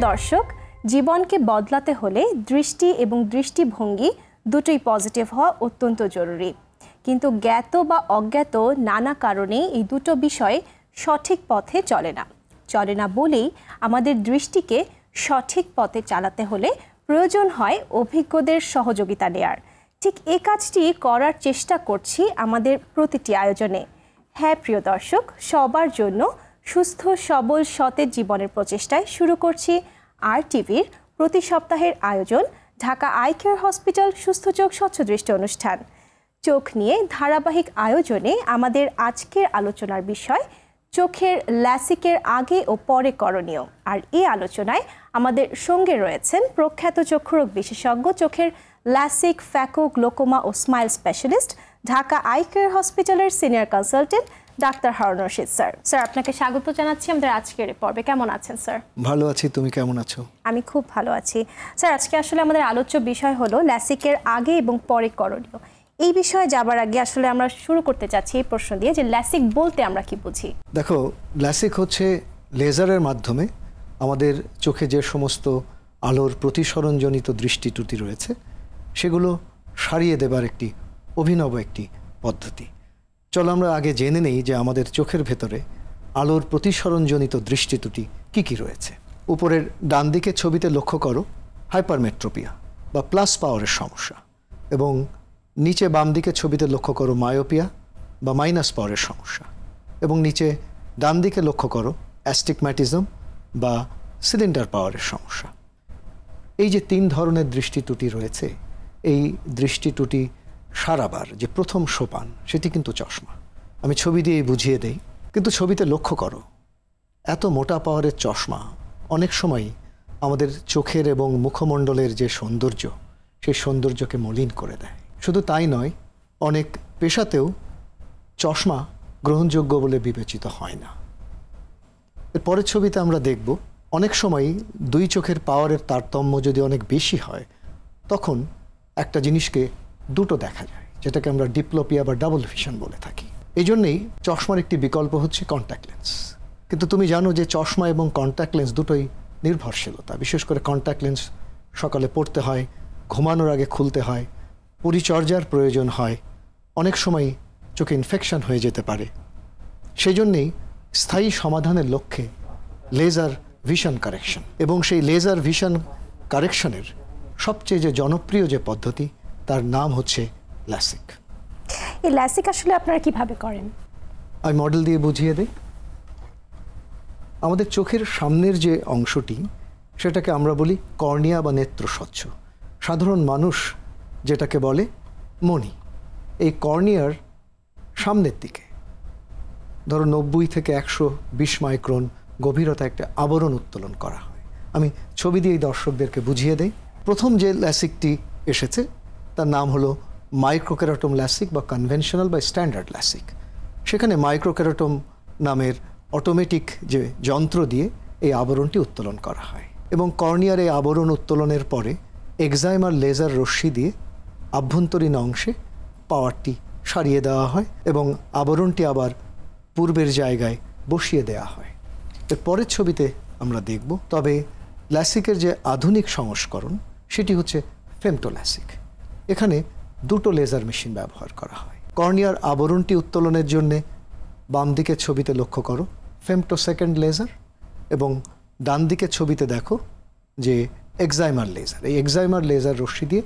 দর্শক, জীবনকে বদলাতে হলে দৃষ্টি এবং দৃষ্টিভঙ্গি দুটোই পজিটিভ হওয়া অত্যন্ত জরুরি। কিন্তু জ্ঞাত বা অজ্ঞাত নানা কারণে এই দুটো বিষয় সঠিক পথে চলে না বলেই আমাদের দৃষ্টিকে সঠিক পথে চালাতে হলে প্রয়োজন হয় অভিজ্ঞদের সহযোগিতা নেয়ার। ঠিক এই কাজটি করার চেষ্টা করছি আমাদের প্রতিটি আয়োজনে। হ্যাঁ প্রিয় দর্শক, সবার জন্য সুস্থ সবল সতেজ জীবনের প্রচেষ্টায় শুরু করছি RTVর প্রতি সপ্তাহের আয়োজন ঢাকা আই কেয়ার হসপিটাল সুস্থ চোখ স্বচ্ছ দৃষ্টি অনুষ্ঠান। চোখ নিয়ে ধারাবাহিক আয়োজনে আমাদের আজকের আলোচনার বিষয় চোখের ল্যাসিকের আগে ও পরে করণীয়। আর এই আলোচনায় আমাদের সঙ্গে রয়েছেন প্রখ্যাত চক্ষুরোগ বিশেষজ্ঞ, চোখের ল্যাসিক, ফ্যাকো, গ্লোকোমা ও SMILE specialist, Dhaka eye care হসপিটালের senior consultant doctor Harun Rashid sir. Sir, আপনাকে স্বাগত জানাচ্ছি আমাদের আজকের পর্বে। কেমন আছেন স্যার? ভালো আছি, তুমি কেমন আছো? আমি খুব ভালো আছি স্যার। আজকে আসলে আমাদের আলোচ্য বিষয় হলো ল্যাসিকের আগে এবং পরে করণীয়। এই বিষয়ে যাবার আগে আসলে আমরা শুরু করতে চাচ্ছি এই প্রশ্ন দিয়ে যে ল্যাসিক বলতে আমরা কি বুঝি? দেখো, ল্যাসিক হচ্ছে লেজারের মাধ্যমে আমাদের চোখে যে সমস্ত আলোর প্রতিসরণজনিত দৃষ্টি ত্রুটি রয়েছে সেগুলো সারিয়ে দেবার একটি অভিনব একটি পদ্ধতি। চলো আমরা আগে জেনে নেই যে আমাদের চোখের ভেতরে আলোর প্রতিসরণজনিত দৃষ্টি ত্রুটি কী কী রয়েছে। উপরের ডান দিকে ছবিতে লক্ষ্য করো হাইপারমেট্রোপিয়া বা প্লাস পাওয়ারের সমস্যা, এবং নিচে বাম দিকে ছবিতে লক্ষ্য করো মায়োপিয়া বা মাইনাস পাওয়ারের সমস্যা, এবং নিচে ডান দিকে লক্ষ্য করো অ্যাস্টিগম্যাটিজম বা সিলিন্ডার পাওয়ারের সমস্যা। এই যে তিন ধরনের দৃষ্টি ত্রুটি রয়েছে, এই দৃষ্টি ত্রুটি সারাবার যে প্রথম সোপান সেটি কিন্তু চশমা। আমি ছবি দিয়ে বুঝিয়ে দেই, কিন্তু ছবিতে লক্ষ্য করো এত মোটা পাওয়ারের চশমা অনেক সময় আমাদের চোখের এবং মুখমণ্ডলের যে সৌন্দর্য সেই সৌন্দর্যকে মলিন করে দেয়। শুধু তাই নয়, অনেক পেশাতেও চশমা গ্রহণযোগ্য বলে বিবেচিত হয় না। এর পরের ছবিতে আমরা দেখব অনেক সময় দুই চোখের পাওয়ারের তারতম্য যদি অনেক বেশি হয় তখন একটা জিনিসকে দুটো দেখা যায়, যেটাকে আমরা ডিপ্লোপিয়া বা ডাবল ভিশন বলে থাকি। এই জন্যেই চশমার একটি বিকল্প হচ্ছে কন্ট্যাক্ট লেন্স। কিন্তু তুমি জানো যে চশমা এবং কন্ট্যাক্ট লেন্স দুটোই নির্ভরশীলতা। বিশেষ করে কন্ট্যাক্ট লেন্স সকালে পড়তে হয়, ঘুমানোর আগে খুলতে হয়, পরিচর্যার প্রয়োজন হয়, অনেক সময় চোখে ইনফেকশন হয়ে যেতে পারে। সেই জন্যেই স্থায়ী সমাধানের লক্ষ্যে লেজার ভিশন কারেকশন, এবং সেই লেজার ভিশন কারেকশনের সবচেয়ে যে জনপ্রিয় যে পদ্ধতি তার নাম হচ্ছে ল্যাসিক। এই ল্যাসিক আসলে আপনারা কিভাবে করেন? আমি মডেল দিয়ে বুঝিয়ে দিই। আমাদের চোখের সামনের যে অংশটি সেটাকে আমরা বলি কর্নিয়া বা নেত্রস্বচ্ছ। সাধারণ মানুষ যেটাকে বলে মণি। এই কর্নিয়ার সামনের দিকে ধরো 90 থেকে 120 মাইক্রন গভীরতা একটা আবরণ উত্তোলন করা হয়। আমি ছবি দিয়ে দর্শকদেরকে বুঝিয়ে দেই। প্রথম যে ল্যাসিকটি এসেছে তার নাম হলো মাইক্রোকেরাটম ল্যাসিক বা কনভেনশনাল বা স্ট্যান্ডার্ড ল্যাসিক। সেখানে মাইক্রোকেরাটম নামের অটোমেটিক যে যন্ত্র দিয়ে এই আবরণটি উত্তোলন করা হয়, এবং কর্নিয়ার এই আবরণ উত্তোলনের পরে এক্সাইমার লেজার রশ্মি দিয়ে আভ্যন্তরীণ অংশে পাওয়ারটি সারিয়ে দেওয়া হয় এবং আবরণটি আবার পূর্বের জায়গায় বসিয়ে দেওয়া হয়। এর পরের ছবিতে আমরা দেখব, তবে ল্যাসিকের যে আধুনিক সংস্করণ সেটি হচ্ছে ফেমটোল্যাসিক। এখানে দুটো লেজার মেশিন ব্যবহার করা হয়। কর্নিয়ার আবরণটি উত্তোলনের জন্যে বাম দিকের ছবিতে লক্ষ্য করো ফেমটোসেকেন্ড লেজার, এবং ডান দিকের ছবিতে দেখো যে এক্সাইমার লেজার। এই এক্সাইমার লেজার রশ্মি দিয়ে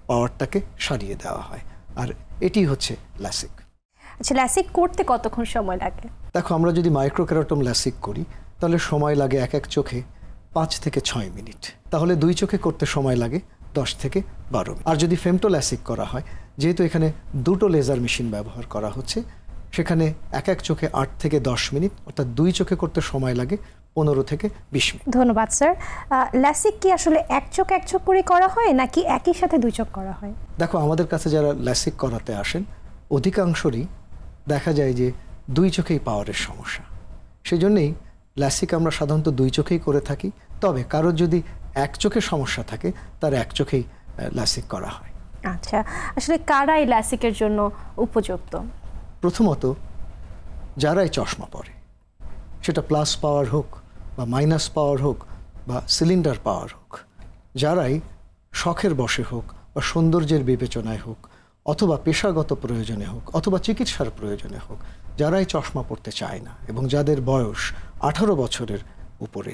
পাওয়ারটাকে সারিয়ে দেওয়া হয়, আর এটি হচ্ছে ল্যাসিক। আচ্ছা, ল্যাসিক করতে কতক্ষণ সময় লাগে? দেখো, আমরা যদি মাইক্রোকেরাটম ল্যাসিক করি তাহলে সময় লাগে এক এক চোখে 5 থেকে 6 মিনিট। তাহলে দুই চোখে করতে সময় লাগে 10 থেকে 12 মিনিট। আর যদি ফেমটোল্যাসিক করা হয়, যেহেতু এখানে দুটো লেজার মেশিন ব্যবহার করা হচ্ছে, সেখানে এক এক চোখে 8 থেকে 10 মিনিট, অর্থাৎ দুই চোখে করতে সময় লাগে 15 থেকে 20 মিনিট। ধন্যবাদ স্যার। ল্যাসিক কি আসলে এক চোখ করে করা হয় নাকি একই সাথে দুই চোখ করা হয়? দেখো, আমাদের কাছে যারা ল্যাসিক করাতে আসেন অধিকাংশরই দেখা যায় যে দুই চোখেই পাওয়ারের সমস্যা। সেই জন্যেই ল্যাসিক আমরা সাধারণত দুই চোখেই করে থাকি। তবে কারোর যদি এক চোখে সমস্যা থাকে তার এক চোখেই ল্যাসিক করা হয়। আচ্ছা, আসলে কারা এই ল্যাসিকের জন্য উপযুক্ত? প্রথমত, যারাই চশমা পরে, সেটা প্লাস পাওয়ার হোক বা মাইনাস পাওয়ার হোক বা সিলিন্ডার পাওয়ার হোক, যারাই শখের বশে হোক বা সৌন্দর্যের বিবেচনায় হোক অথবা পেশাগত প্রয়োজনে হোক অথবা চিকিৎসার প্রয়োজনে হোক, যারাই চশমা পড়তে চায় না এবং যাদের বয়স 18 বছরের উপরে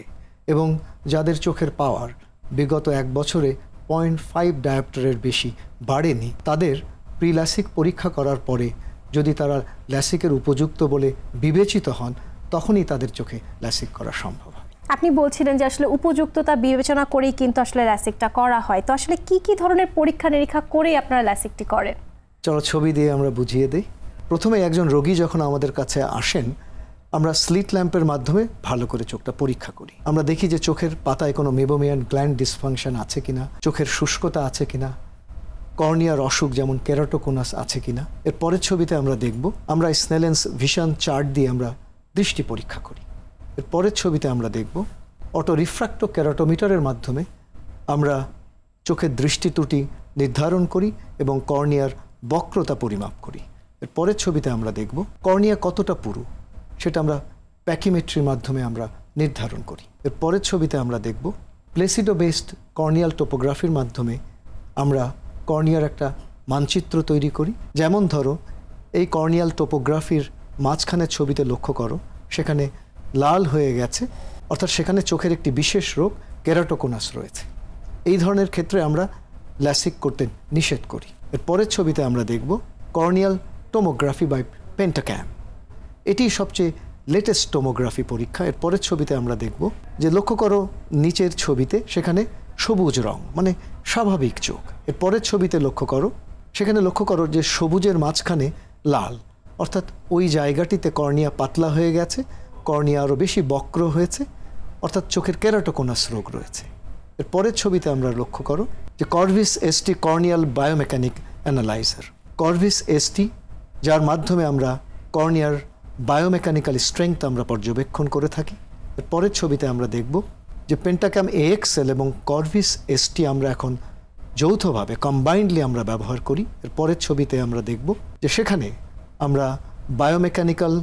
এবং যাদের চোখের পাওয়ার বিগত 1 বছরে 0.5 ডায়োপ্টারের বেশি বাড়েনি, তাদের প্রি ল্যাসিক পরীক্ষা করার পরে যদি তারা ল্যাসিকের উপযুক্ত বলে বিবেচিত হন, তখনই তাদের চোখে ল্যাসিক করা সম্ভব হয়। আপনি বলছিলেন যে আসলে উপযুক্ততা বিবেচনা করেই কিন্তু আসলে ল্যাসিকটা করা হয়, তো আসলে কি কি ধরনের পরীক্ষা নিরীক্ষা করে আপনারা ল্যাসিকটি করেন? চলো ছবি দিয়ে আমরা বুঝিয়ে দিই। প্রথমে একজন রোগী যখন আমাদের কাছে আসেন, আমরা স্লিট ল্যাম্পের মাধ্যমে ভালো করে চোখটা পরীক্ষা করি। আমরা দেখি যে চোখের পাতায় কোনো মেবোমিয়ান গ্ল্যান্ড ডিসফাংশন আছে কিনা, চোখের শুষ্কতা আছে কিনা, কর্নিয়ার অসুখ যেমন কেরাটোকোনাস আছে কিনা। এর পরের ছবিতে আমরা দেখব, আমরা স্নেলেন্স ভিশন চার্ট দিয়ে আমরা দৃষ্টি পরীক্ষা করি। এর পরের ছবিতে আমরা দেখব অটো রিফ্র্যাক্টো কেরাটোমিটারের মাধ্যমে আমরা চোখের দৃষ্টি ত্রুটি নির্ধারণ করি এবং কর্নিয়ার বক্রতা পরিমাপ করি। এর পরের ছবিতে আমরা দেখব কর্নিয়া কতটা পুরু সেটা আমরা প্যাকিমেট্রির মাধ্যমে আমরা নির্ধারণ করি। এর পরের ছবিতে আমরা দেখব প্লেসিডো বেসড কর্নিয়াল টোপোগ্রাফির মাধ্যমে আমরা কর্নিয়ার একটা মানচিত্র তৈরি করি। যেমন ধরো এই কর্নিয়াল টোপোগ্রাফির মাঝখানের ছবিতে লক্ষ্য করো, সেখানে লাল হয়ে গেছে, অর্থাৎ সেখানে চোখের একটি বিশেষ রোগ কেরাটোকোনাস রয়েছে। এই ধরনের ক্ষেত্রে আমরা ল্যাসিক করতে নিষেধ করি। এর পরের ছবিতে আমরা দেখব কর্নিয়াল টোমোগ্রাফি বাই পেন্টাক্যাম, এটি সবচেয়ে লেটেস্ট টোমোগ্রাফি পরীক্ষা। এর পরের ছবিতে আমরা দেখব যে লক্ষ্য করো নিচের ছবিতে সেখানে সবুজ রং মানে স্বাভাবিক চোখ। এর পরের ছবিতে লক্ষ্য করো, সেখানে লক্ষ্য করো যে সবুজের মাঝখানে লাল, অর্থাৎ ওই জায়গাটিতে কর্নিয়া পাতলা হয়ে গেছে, কর্নিয়া আরও বেশি বক্র হয়েছে, অর্থাৎ চোখের কেরাটোকোনাস রোগ রয়েছে। এর পরের ছবিতে আমরা লক্ষ্য করো যে কর্ভিস ST corneal biomechanic analyser, কর্ভিস ST, যার মাধ্যমে আমরা কর্নিয়ার বায়োমেকানিক্যাল স্ট্রেংথ আমরা পর্যবেক্ষণ করে থাকি। এর পরের ছবিতে আমরা দেখব যে পেন্টাক্যাম AXL এবং কর্ভিস এসটি আমরা এখন যৌথভাবে কম্বাইন্ডলি আমরা ব্যবহার করি। এর পরের ছবিতে আমরা দেখব যে সেখানে আমরা বায়োমেকানিক্যাল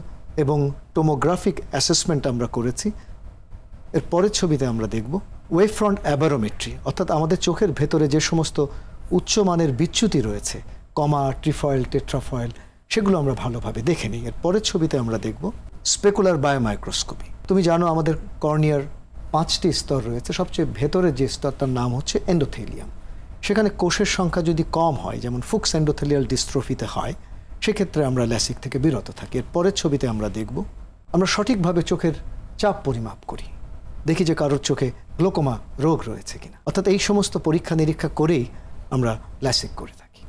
এবং টোমোগ্রাফিক অ্যাসেসমেন্ট আমরা করেছি। এর পরের ছবিতে আমরা দেখব ওয়েভ ফ্রন্ট অ্যাবারোমেট্রি, অর্থাৎ আমাদের চোখের ভেতরে যে সমস্ত উচ্চমানের বিচ্যুতি রয়েছে, কমা, ট্রিফয়েল, টেট্রাফয়েল, সেগুলো আমরা ভালোভাবে দেখে নিই। এর পরের ছবিতে আমরা দেখব স্পেকুলার বায়োমাইক্রোস্কোপি। তুমি জানো আমাদের কর্নিয়ার 5টি স্তর রয়েছে, সবচেয়ে ভেতরের যে স্তরটার নাম হচ্ছে এন্ডোথেলিয়াম। সেখানে কোষের সংখ্যা যদি কম হয়, যেমন ফুক্স এন্ডোথেলিয়াল ডিস্ট্রফিতে হয়, সেক্ষেত্রে আমরা ল্যাসিক থেকে বিরত থাকি। এর পরের ছবিতে আমরা দেখব আমরা সঠিকভাবে চোখের চাপ পরিমাপ করি, দেখি যে কারোর চোখে গ্লোকোমা রোগ রয়েছে কিনা। অর্থাৎ এই সমস্ত পরীক্ষা নিরীক্ষা করেই আমরা ল্যাসিক করে থাকি।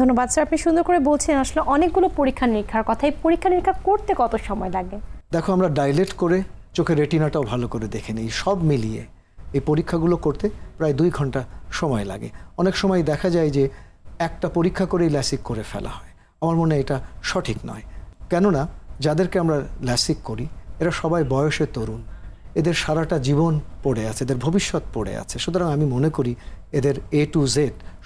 ধন্যবাদ স্যার, আপনি সুন্দর করে বলছেন আসলে অনেকগুলো পরীক্ষা নিরীক্ষার কথা। এই পরীক্ষা নিরীক্ষা করতে কত সময় লাগে? দেখো, আমরা ডাইলেট করে চোখের রেটিনাটাও ভালো করে দেখে নিই। সব মিলিয়ে এই পরীক্ষাগুলো করতে প্রায় 2 ঘন্টা সময় লাগে। অনেক সময় দেখা যায় যে একটা পরীক্ষা করেই ল্যাসিক করে ফেলা হয়। আমার মনে হয় এটা সঠিক নয়, কেননা যাদেরকে আমরা ল্যাসিক করি এরা সবাই বয়সে তরুণ, এদের সারাটা জীবন পড়ে আছে, এদের ভবিষ্যৎ পড়ে আছে। সুতরাং আমি মনে করি এদের A to Z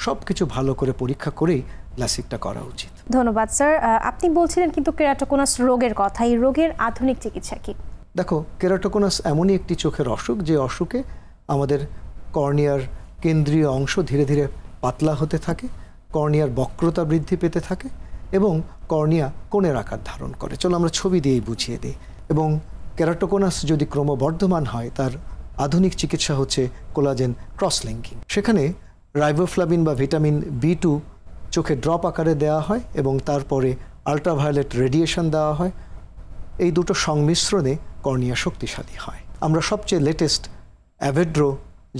সব কিছু ভালো করে পরীক্ষা করেই ল্যাসিকটা করা উচিত। ধন্যবাদ স্যার। আপনি বলছিলেন কিন্তু কেরাটোকোনাস রোগের কথা, এই রোগের আধুনিক চিকিৎসা কি? দেখো, কেরাটোকোনাস এমনই একটি চোখের অসুখ যে অসুখে আমাদের কর্নিয়ার কেন্দ্রীয় অংশ ধীরে ধীরে পাতলা হতে থাকে, কর্নিয়ার বক্রতা বৃদ্ধি পেতে থাকে এবং কর্নিয়া কোণের আকার ধারণ করে। চলো আমরা ছবি দিয়েই বুঝিয়ে দিই। এবং কেরাটোকোনাস যদি ক্রমবর্ধমান হয়, তার আধুনিক চিকিৎসা হচ্ছে কোলাজেন ক্রস লিঙ্কিং। সেখানে রাইবোফ্লাভিন বা ভিটামিন B2 চোখে ড্রপ আকারে দেওয়া হয় এবং তারপরে আল্ট্রাভায়োলেট রেডিয়েশন দেওয়া হয়। এই দুটো সংমিশ্রণে কর্নিয়া শক্তিশালী হয়। আমরা সবচেয়ে লেটেস্ট অ্যাভেড্রো,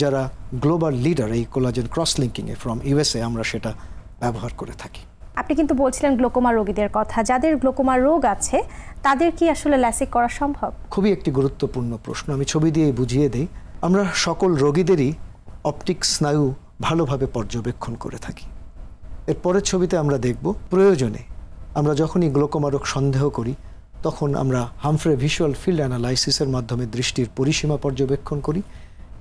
যারা গ্লোবাল লিডার এই কোলাজেন ক্রস লিঙ্কিংয়ে ফ্রম USA, আমরা সেটা ব্যবহার করে থাকি। আপনি কিন্তু বলছিলেন গ্লোকোমা রোগীদের কথা, যাদের গ্লোকোমা রোগ আছে তাদের কি আসলে ল্যাসিক করা সম্ভব? খুবই একটি গুরুত্বপূর্ণ প্রশ্ন, আমি ছবি দিয়ে বুঝিয়ে দিই। আমরা সকল রোগীদেরই অপটিক স্নায়ু ভালোভাবে পর্যবেক্ষণ করে থাকি। এর পরের ছবিতে আমরা দেখব প্রয়োজনে আমরা যখনই গ্লোকোমা রোগ সন্দেহ করি তখন আমরা হামফ্রে ভিজুয়াল ফিল্ড অ্যানালাইসিসের মাধ্যমে দৃষ্টির পরিসীমা পর্যবেক্ষণ করি।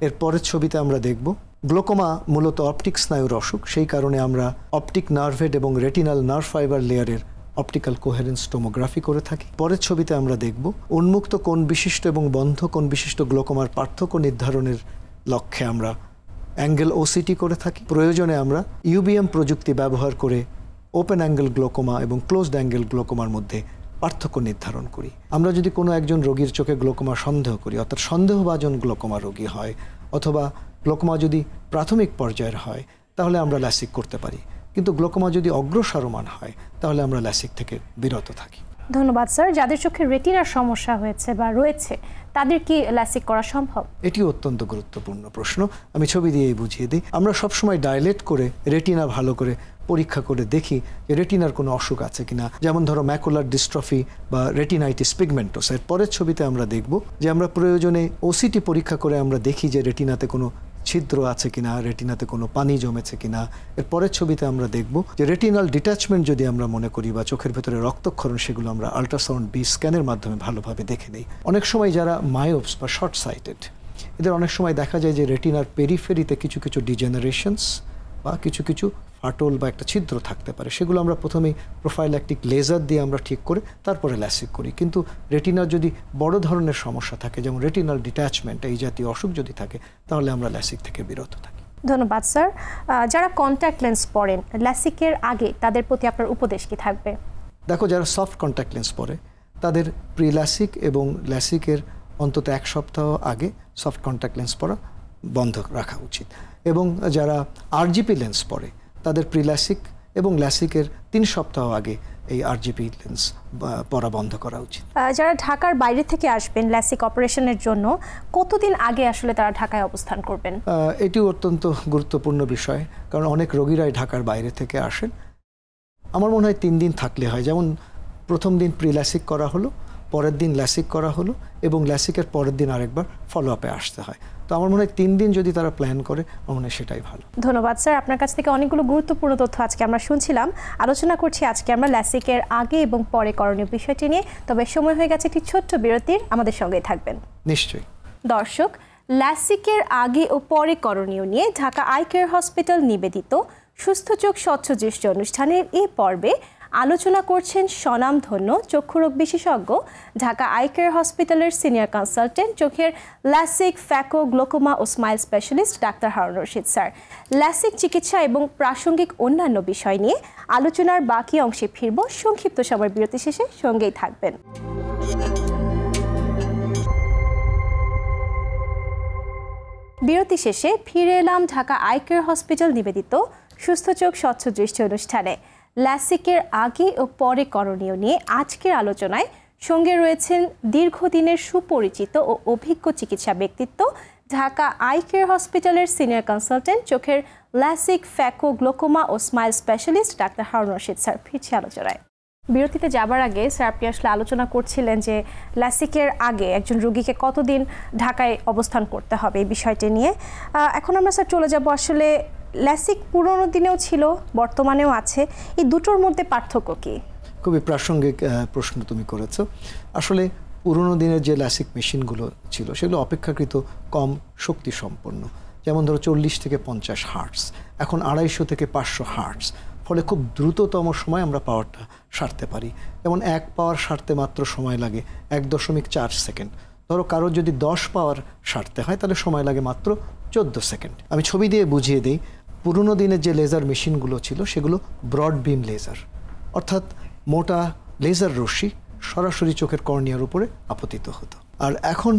এর পরের ছবিতে আমরা দেখব গ্লোকোমা মূলত অপটিক স্নায়ুর অসুখ, সেই কারণে আমরা অপটিক নার্ভ হেড এবং রেটিনাল নার্ভ ফাইবার লেয়ারের অপটিক্যাল কোহেরেন্স টোমোগ্রাফি করে থাকি। পরের ছবিতে আমরা দেখব উন্মুক্ত কোণ বিশিষ্ট এবং বন্ধ কোণ বিশিষ্ট গ্লোকোমার পার্থক্য নির্ধারণের লক্ষ্যে আমরা অ্যাঙ্গেল ওসিটি করে থাকি। প্রয়োজনে আমরা ইউবিএম প্রযুক্তি ব্যবহার করে ওপেন অ্যাঙ্গেল গ্লোকোমা এবং ক্লোজড অ্যাঙ্গেল গ্লোকোমার মধ্যে পার্থক্য নির্ধারণ করি। আমরা যদি কোনো একজন রোগীর চোখে গ্লোকোমা সন্দেহ করি, অর্থাৎ সন্দেহভাজন গ্লোকোমা রোগী হয় অথবা গ্লোকোমা যদি প্রাথমিক পর্যায়ের হয়, তাহলে আমরা ল্যাসিক করতে পারি। কিন্তু গ্লোকোমা যদি অগ্রসরমান হয়, তাহলে আমরা ল্যাসিক থেকে বিরত থাকি। ধন্যবাদ স্যার। যাদের চোখে রেটিনার সমস্যা হয়েছে বা রয়েছে, তাদের কি ল্যাসিক করা সম্ভব? এটি অত্যন্ত গুরুত্বপূর্ণ প্রশ্ন। আমি ছবি দিয়েই বুঝিয়ে দিই। আমরা সবসময় ডাইলেট করে রেটিনা ভালো করে পরীক্ষা করে দেখি যে রেটিনার কোনো অসুখ আছে কিনা। যেমন ধরো ম্যাকুলার ডিস্ট্রফি বা রেটিনাইটিস পিগমেন্টোসা। এর পরের ছবিতে আমরা দেখব যে আমরা প্রয়োজনে ওসিটি পরীক্ষা করে আমরা দেখি যে রেটিনাতে কোনো ছিদ্র আছে কিনা, রেটিনাতে কোনো পানি জমেছে কিনা। এর পরের ছবিতে আমরা দেখব যে রেটিনাল ডিট্যাচমেন্ট যদি আমরা মনে করি বা চোখের ভেতরে রক্তক্ষরণ, সেগুলো আমরা আল্ট্রাসাউন্ড বি স্ক্যানের মাধ্যমে ভালোভাবে দেখে নিই। অনেক সময় যারা মায়োপস বা শর্ট সাইটেড, এদের অনেক সময় দেখা যায় যে রেটিনার পেরিফেরিতে কিছু কিছু ডিজেনারেশনস বা কিছু কিছু ফাটল বা একটা ছিদ্র থাকতে পারে। সেগুলো আমরা প্রথমেই প্রোফাইল্যাকটিক লেজার দিয়ে আমরা ঠিক করে তারপরে ল্যাসিক করি। কিন্তু রেটিনার যদি বড় ধরনের সমস্যা থাকে, যেমন রেটিনাল ডিট্যাচমেন্ট, এই জাতীয় অসুখ যদি থাকে, তাহলে আমরা ল্যাসিক থেকে বিরত থাকি। ধন্যবাদ স্যার। যারা কন্ট্যাক্ট লেন্স পরেন, ল্যাসিকের আগে তাদের প্রতি আপনার উপদেশ কি থাকবে? দেখো, যারা সফট কন্ট্যাক্ট লেন্স পরে তাদের প্রি ল্যাসিক এবং ল্যাসিকের অন্তত 1 সপ্তাহ আগে সফট কন্ট্যাক্ট লেন্স পরা বন্ধ রাখা উচিত। এবং যারা আরজিপি লেন্স পরে তাদের প্রি ল্যাসিক এবং ল্যাসিকের 3 সপ্তাহ আগে এই আরজিপি লেন্স পরা বন্ধ করা উচিত। যারা ঢাকার বাইরে থেকে আসবেন ল্যাসিক অপারেশনের জন্য, কতদিন আগে আসলে তারা ঢাকায় অবস্থান করবেন? এটি অত্যন্ত গুরুত্বপূর্ণ বিষয়, কারণ অনেক রোগীরাই ঢাকার বাইরে থেকে আসেন। আমার মনে হয় 3 দিন থাকলে হয়। যেমন প্রথম দিন প্রি ল্যাসিক করা হলো, পরের দিন ল্যাসিক করা হলো এবং ল্যাসিকের পরের দিন আরেকবার ফলো আপে আসতে হয়। তো আমার মনে হয় 3 দিন যদি তারা প্ল্যান করে, আমার মনে হয় সেটাই ভালো। ধন্যবাদ স্যার। আপনার কাছ থেকে অনেকগুলো গুরুত্বপূর্ণ তথ্য আজকে আমরা শুনছিলাম। আলোচনা করছি আজকে আমরা ল্যাসিকের আগে এবং পরে করণীয় বিষয়টি নিয়ে। তবে সময় হয়ে গেছে একটি ছোট্ট বিরতির, আমাদের সঙ্গেই থাকবেন। নিশ্চয়ই। দর্শক, ল্যাসিকের আগে ও পরে করণীয় নিয়ে ঢাকা আই কেয়ার হসপিটাল নিবেদিত সুস্থ চোখ স্বচ্ছ দৃষ্টি অনুষ্ঠানের এই পর্বে আলোচনা করছেন স্বনামধন্য চক্ষুরোগ বিশেষজ্ঞ, ঢাকা আই কেয়ার হসপিটালের সিনিয়র কনসালটেন্ট, চোখের ল্যাসিক, ফ্যাকো, গ্লোকোমা ও SMILE specialist doctor Harun Rashid sir. LASIK চিকিৎসা এবং প্রাসঙ্গিক অন্যান্য বিষয় নিয়ে আলোচনার বাকি অংশে ফিরব সংক্ষিপ্ত সময় বিরতি শেষে। সঙ্গেই থাকবেন। বিরতি শেষে ফিরে এলাম ঢাকা আই কেয়ার হসপিটাল নিবেদিত সুস্থ চোখ স্বচ্ছ দৃষ্টি অনুষ্ঠানে। ল্যাসিকের আগে ও পরে করণীয় নিয়ে আজকের আলোচনায় সঙ্গে রয়েছেন দীর্ঘদিনের সুপরিচিত ও অভিজ্ঞ চিকিৎসা ব্যক্তিত্ব, ঢাকা আই কেয়ার হসপিটালের সিনিয়র কনসালটেন্ট, চোখের ল্যাসিক, ফ্যাকো, গ্লোকোমা ও SMILE specialist doctor Harun Rashid sir. ফিরছি আলোচনায়। বিরতিতে যাবার আগে স্যার আপনি আসলে আলোচনা করছিলেন যে ল্যাসিকের আগে একজন রোগীকে কতদিন ঢাকায় অবস্থান করতে হবে এই বিষয়টি নিয়ে। এখন আমরা স্যার চলে যাব আসলে ল্যাসিক পুরনো দিনেও ছিল, বর্তমানেও আছে, এই দুটোর মধ্যে পার্থক্য কি? খুবই প্রাসঙ্গিক প্রশ্ন তুমি করেছো। আসলে পুরনো দিনের যে ল্যাসিক মেশিনগুলো ছিল সেগুলো অপেক্ষাকৃত কম শক্তি সম্পন্ন। যেমন ধরো 40 থেকে 50 হার্টস, এখন 250 থেকে 500 হার্টস। ফলে খুব দ্রুততম সময় আমরা পাওয়ারটা সারতে পারি। যেমন 1 পাওয়ার সারতে মাত্র সময় লাগে 1.4 সেকেন্ড। ধরো কারোর যদি 10 পাওয়ার সারতে হয় তাহলে সময় লাগে মাত্র 14 সেকেন্ড। আমি ছবি দিয়ে বুঝিয়ে দিই। পুরনো দিনের যে লেজার মেশিনগুলো ছিল সেগুলো ব্রড বিম লেজার, অর্থাৎ মোটা লেজার রশ্মি সরাসরি চোখের কর্নিয়ার উপরে আপতিত হতো। আর এখন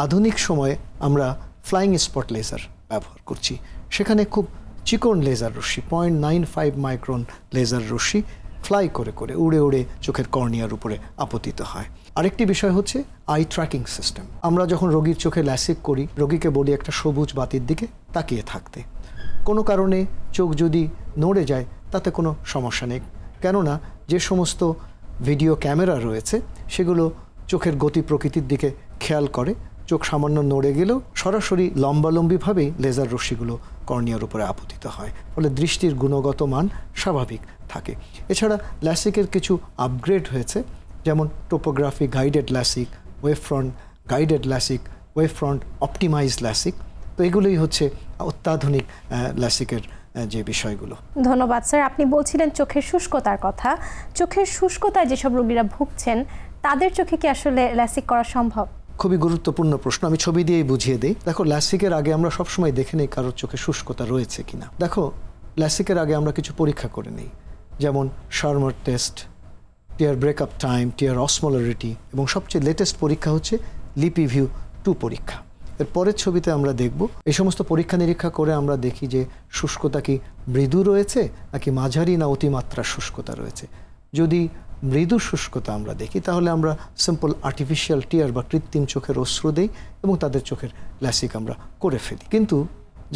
আধুনিক সময়ে আমরা ফ্লাইং স্পট লেজার ব্যবহার করছি। সেখানে খুব চিকন লেজার রশ্মি 0.95 মাইক্রন লেজার রশ্মি ফ্লাই করে করে উড়ে উড়ে চোখের কর্নিয়ার উপরে আপতিত হয়। আরেকটি বিষয় হচ্ছে আই ট্র্যাকিং সিস্টেম। আমরা যখন রোগীর চোখে ল্যাসিক করি, রোগীকে বলি একটা সবুজ বাতির দিকে তাকিয়ে থাকতে। কোনো কারণে চোখ যদি নড়ে যায় তাতে কোনো সমস্যা নেই, কেননা যে সমস্ত ভিডিও ক্যামেরা রয়েছে সেগুলো চোখের গতি প্রকৃতির দিকে খেয়াল করে। চোখ সামান্য নড়ে গেলেও সরাসরি লম্বালম্বিভাবেই লেজার রশ্মিগুলো কর্নিয়ার উপরে আপতিত হয়, ফলে দৃষ্টির গুণগত মান স্বাভাবিক থাকে। এছাড়া ল্যাসিকের কিছু আপগ্রেড হয়েছে, যেমন topography guided LASIK, wave front guided LASIK, wave front optimise LASIK. তো এগুলোই হচ্ছে অত্যাধুনিক ল্যাসিকের যে বিষয়গুলো। ধন্যবাদ স্যার। আপনি বলছিলেন চোখের শুষ্কতার কথা। চোখের শুষ্কতায় যেসব রোগীরা ভুগছেন তাদের চোখে কি আসলে ল্যাসিক করা সম্ভব? খুবই গুরুত্বপূর্ণ প্রশ্ন। আমি ছবি দিয়েই বুঝিয়ে দিই। দেখো, ল্যাসিকের আগে আমরা সবসময় দেখে নিই কারোর চোখে শুষ্কতা রয়েছে কিনা। দেখো, ল্যাসিকের আগে আমরা কিছু পরীক্ষা করে নিই, যেমন শার্মার টেস্ট, টিয়ার ব্রেকআপ টাইম, টিয়ার অসমোলারিটি, এবং সবচেয়ে লেটেস্ট পরীক্ষা হচ্ছে লিপিভিউ 2 পরীক্ষা। এর পরের ছবিতে আমরা দেখব এই সমস্ত পরীক্ষা নিরীক্ষা করে আমরা দেখি যে শুষ্কতা কি মৃদু রয়েছে নাকি মাঝারি না অতিমাত্রা শুষ্কতা রয়েছে। যদি মৃদু শুষ্কতা আমরা দেখি তাহলে আমরা সিম্পল আর্টিফিশিয়াল টিয়ার বা কৃত্রিম চোখের অশ্রু দেই এবং তাদের চোখের ল্যাসিক আমরা করে ফেলি। কিন্তু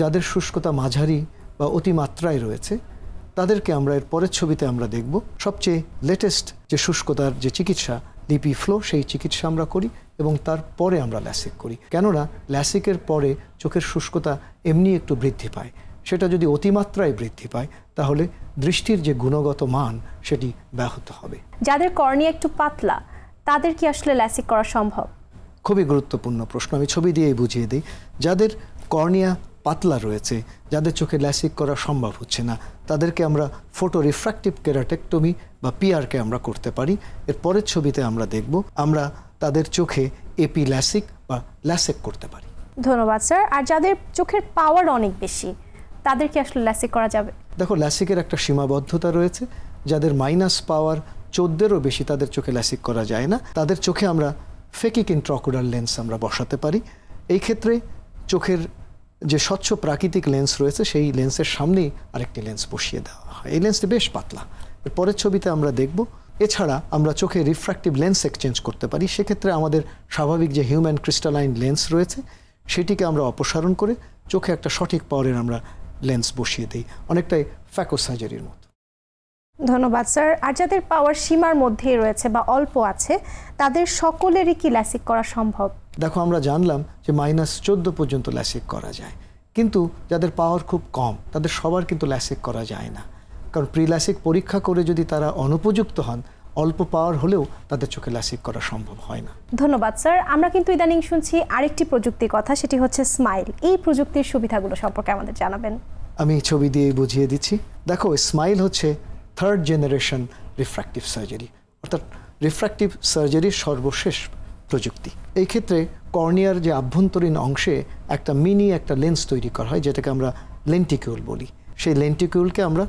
যাদের শুষ্কতা মাঝারি বা অতিমাত্রায় রয়েছে তাদেরকে আমরা এর পরের ছবিতে আমরা দেখব সবচেয়ে লেটেস্ট যে শুষ্কতার যে চিকিৎসা লিপি ফ্লো, সেই চিকিৎসা আমরা করি এবং তারপরে আমরা ল্যাসিক করি। কেননা ল্যাসিকের পরে চোখের শুষ্কতা এমনি একটু বৃদ্ধি পায়, সেটা যদি অতিমাত্রায় বৃদ্ধি পায় তাহলে দৃষ্টির যে গুণগত মান সেটি ব্যাহত হবে। যাদের কর্নিয়া একটু পাতলা তাদের কি আসলে ল্যাসিক করা সম্ভব? খুবই গুরুত্বপূর্ণ প্রশ্ন। আমি ছবি দিয়েই বুঝিয়ে দিই। যাদের কর্নিয়া পাতলা রয়েছে, যাদের চোখে ল্যাসিক করা সম্ভব হচ্ছে না, তাদেরকে আমরা ফটো রিফ্র্যাক্টিভ কেরাটেক্টমি বা পিআরকে আমরা করতে পারি। এর পরের ছবিতে আমরা দেখব আমরা তাদের চোখে এপি ল্যাসিক বা ল্যাসেক করতে পারি। ধন্যবাদ স্যার। আর যাদের চোখের পাওয়ার অনেক বেশি তাদের কি আসলে ল্যাসিক করা যাবে? দেখো, ল্যাসিকের একটা সীমাবদ্ধতা রয়েছে। যাদের মাইনাস পাওয়ার 14-এরও বেশি তাদের চোখে ল্যাসিক করা যায় না। তাদের চোখে আমরা ফেকিক ইন্ট্রাকুলার লেন্স আমরা বসাতে পারি। এই ক্ষেত্রে চোখের যে স্বচ্ছ প্রাকৃতিক লেন্স রয়েছে সেই লেন্সের সামনেই আরেকটি লেন্স বসিয়ে দেওয়া হয়। এই লেন্সটি বেশ পাতলা। এর পরের ছবিতে আমরা দেখব এছাড়া আমরা চোখে রিফ্র্যাক্টিভ লেন্স এক্সচেঞ্জ করতে পারি। সেক্ষেত্রে আমাদের স্বাভাবিক যে হিউম্যান ক্রিস্টালাইন লেন্স রয়েছে সেটিকে আমরা অপসারণ করে চোখে একটা সঠিক পাওয়ারের আমরা লেন্স বসিয়ে দিই, অনেকটাই ফ্যাকো সার্জারির মতো। ধন্যবাদ স্যার। আর যাদের পাওয়ার সীমার মধ্যেই রয়েছে বা অল্প আছে তাদের সকলেরই কি ল্যাসিক করা সম্ভব? দেখো, আমরা জানলাম যে -14 পর্যন্ত ল্যাসিক করা যায়, কিন্তু যাদের পাওয়ার খুব কম তাদের সবার কিন্তু ল্যাসিক করা যায় না। কারণ প্রিল্যাসিক পরীক্ষা করে যদি তারা অনুপযুক্ত হন, অল্প পাওয়ার হলেও তাদের চোখে ল্যাসিক করা সম্ভব হয় না। ধন্যবাদ স্যার। আমরা কিন্তু ইদানিং শুনছি আরেকটি প্রযুক্তির কথা, সেটি হচ্ছে স্মাইল। এই প্রযুক্তির সুবিধাগুলো সম্পর্কে আমাদের জানাবেন। আমি ছবি দিয়ে বুঝিয়ে দিচ্ছি। দেখো, স্মাইল হচ্ছে 3rd জেনারেশন রিফ্র্যাক্টিভ সার্জারি, অর্থাৎ রিফ্র্যাক্টিভ সার্জারির সর্বশেষ প্রযুক্তি। এই ক্ষেত্রে কর্নিয়ার যে আভ্যন্তরীণ অংশে একটা একটা লেন্স তৈরি করা হয়, যেটাকে আমরা লেন্টিকিউল বলি। সেই লেন্টিকিউলকে আমরা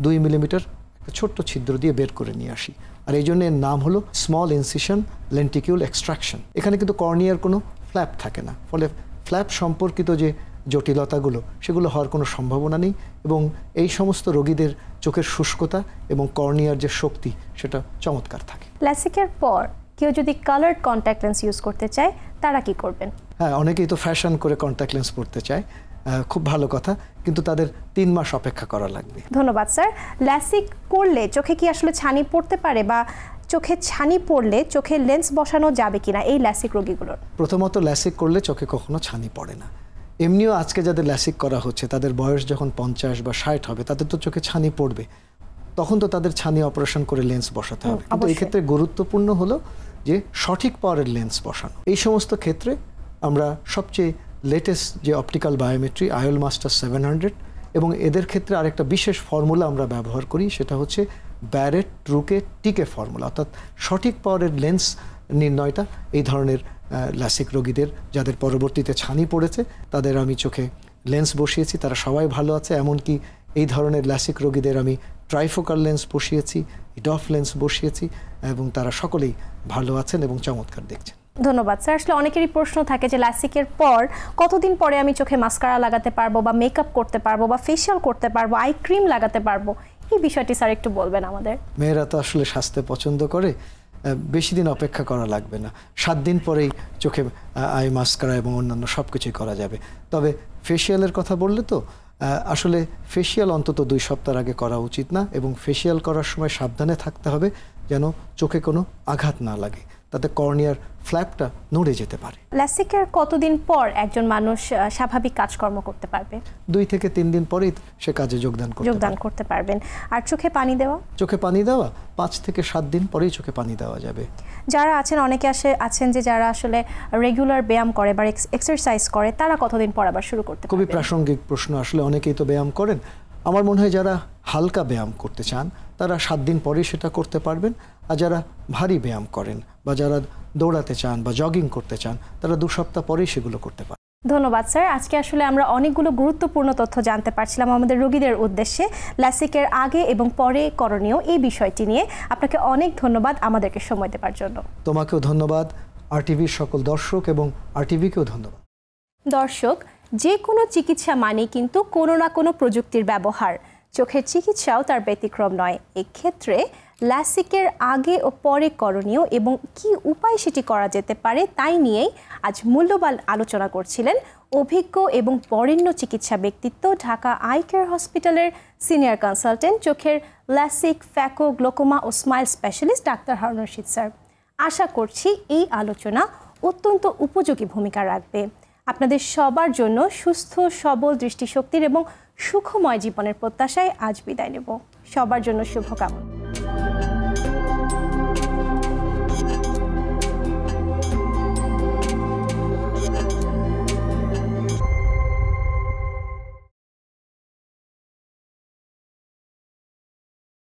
2 মিলিমিটার একটা ছোট্ট ছিদ্র দিয়ে বের করে নিয়ে আসি, আর এই জন্য এর নাম হলো স্মল ইনসিশন লেন্টিকিউল এক্সট্রাকশন। এখানে কিন্তু কর্নিয়ার কোনো ফ্ল্যাপ থাকে না, ফলে ফ্ল্যাপ সম্পর্কিত যে জটিলতাগুলো সেগুলো হওয়ার কোনো সম্ভাবনা নেই এবং এই সমস্ত রোগীদের চোখের শুষ্কতা এবং কর্নিয়ার যে শক্তি সেটা চমৎকার থাকে। ল্যাসিকের পর কেউ যদি কালার্ড কন্ট্যাক্ট লেন্স ইউজ করতে চায় তারা কি করবেন? হ্যাঁ, অনেকেই তো ফ্যাশন করে কন্ট্যাক্ট লেন্স পরতে চায়, খুব ভালো কথা, কিন্তু তাদের 3 মাস অপেক্ষা করা লাগবে। ধন্যবাদ স্যার। ল্যাসিক করলে চোখে কি আসলে ছানি পড়তে পারে বা চোখে ছানি পড়লে চোখে লেন্স বসানো যাবে কিনা এই ল্যাসিক রোগীগুলোর? প্রথমত, ল্যাসিক করলে চোখে কখনো ছানি পড়ে না। এমনিও আজকে যাদের ল্যাসিক করা হচ্ছে তাদের বয়স যখন 50 বা 60 হবে তাদের তো চোখে ছানি পড়বে, তখন তো তাদের ছানি অপারেশন করে লেন্স বসাতে হবে। কিন্তু এই ক্ষেত্রে গুরুত্বপূর্ণ হলো যে সঠিক পাওয়ারের লেন্স বসানো। এই সমস্ত ক্ষেত্রে আমরা সবচেয়ে লেটেস্ট যে অপটিক্যাল বায়োমেট্রি আয়োল মাস্টার 700 এবং এদের ক্ষেত্রে আরেকটা বিশেষ ফর্মুলা আমরা ব্যবহার করি, সেটা হচ্ছে ব্যারেট ট্রুকে টিকে ফর্মুলা, অর্থাৎ সঠিক পাওয়ারের লেন্স নির্ণয়টা এই ধরনের ল্যাসিক রোগীদের যাদের পরবর্তীতে ছানি পড়েছে তাদের আমি চোখে লেন্স বসিয়েছি, তারা সবাই ভালো আছে। এমনকি এই ধরনের ল্যাসিক রোগীদের আমি ট্রাইফোকাল লেন্স বসিয়েছি, ডফ লেন্স বসিয়েছি এবং তারা সকলেই ভালো আছেন এবং চমৎকার দেখছেন। ধন্যবাদ স্যার। আসলে অনেকেরই প্রশ্ন থাকে যে ল্যাসিকের পর কতদিন পরে আমি চোখে মাস্কারা লাগাতে পারবো বা মেকআপ করতে পারবো বা ফেশিয়াল করতে পারবো, আই ক্রিম লাগাতে পারবো, এই বিষয়টি স্যার একটু বলবেন আমাদের। মেয়েরা তো আসলে স্বাস্থ্য পছন্দ করে, বেশি দিন অপেক্ষা করা লাগবে না, 7 দিন পরেই চোখে আই মাস্কারা এবং অন্যান্য সব কিছুই করা যাবে। তবে ফেশিয়ালের কথা বললে তো আসলে ফেশিয়াল অন্তত 2 সপ্তাহ আগে করা উচিত না এবং ফেশিয়াল করার সময় সাবধানে থাকতে হবে যেন চোখে কোনো আঘাত না লাগে, তাতে কর্নিয়ার ফ্ল্যাপটা নড়ে যেতে পারে। ল্যাসিকের কতদিন পর একজন মানুষ স্বাভাবিক কাজকর্ম করতে পারবে? 2 থেকে 3 দিন পরেই সে কাজে যোগদান করতে পারবেন। আর চোখে পানি দেওয়া? চোখে পানি দেওয়া 5 থেকে 7 দিন পরেই চোখে পানি দেওয়া যাবে। যারা আছেন অনেকে আছেন যে যারা আসলে রেগুলার ব্যায়াম করে বা এক্সারসাইজ করে তারা কতদিন পর আবার শুরু করতে পারবে? খুবই প্রাসঙ্গিক প্রশ্ন। আসলে অনেকেই তো ব্যায়াম করেন, আমার মনে হয় যারা হালকা ব্যায়াম করতে চান তারা 7 দিন পরে সেটা করতে পারবেন, আর যারা ভারী ব্যায়াম করেন বা যারা দৌড়াতে চান বা জগিং করতে চান তারা 2 সপ্তাহ পরেই সেগুলো করতে পারেন। ধন্যবাদ স্যার। আজকে আসলে আমরা অনেকগুলো গুরুত্বপূর্ণ তথ্য জানতে পারছিলাম আমাদের রোগীদের উদ্দেশ্যে, ল্যাসিকের আগে এবং পরে করণীয় এই বিষয়টি নিয়ে। আপনাকে অনেক ধন্যবাদ আমাদেরকে সময় দেওয়ার জন্য। তোমাকেও ধন্যবাদ, আরটিভির সকল দর্শক এবং আরটিভিকেও ধন্যবাদ। দর্শক, যে কোনো চিকিৎসা মানে কিন্তু কোনো না কোনো প্রযুক্তির ব্যবহার। চোখের চিকিৎসাও তার ব্যতিক্রম নয়। এক্ষেত্রে ল্যাসিকের আগে ও পরে করণীয় এবং কি উপায় সেটি করা যেতে পারে তাই নিয়েই আজ মূল্যবান আলোচনা করছিলেন অভিজ্ঞ এবং বরেণ্য চিকিৎসা ব্যক্তিত্ব, ঢাকা আই কেয়ার হসপিটালের সিনিয়র কনসালটেন্ট, চোখের ল্যাসিক, ফ্যাকো, গ্লোকোমা ও SMILE specialist doctor Harun Rashid sir. আশা করছি এই আলোচনা অত্যন্ত উপযোগী ভূমিকা রাখবে আপনাদের সবার জন্য। সুস্থ, সবল দৃষ্টিশক্তির এবং সুখময় জীবনের প্রত্যাশায় আজ বিদায় নেব। সবার জন্য শুভকামনা।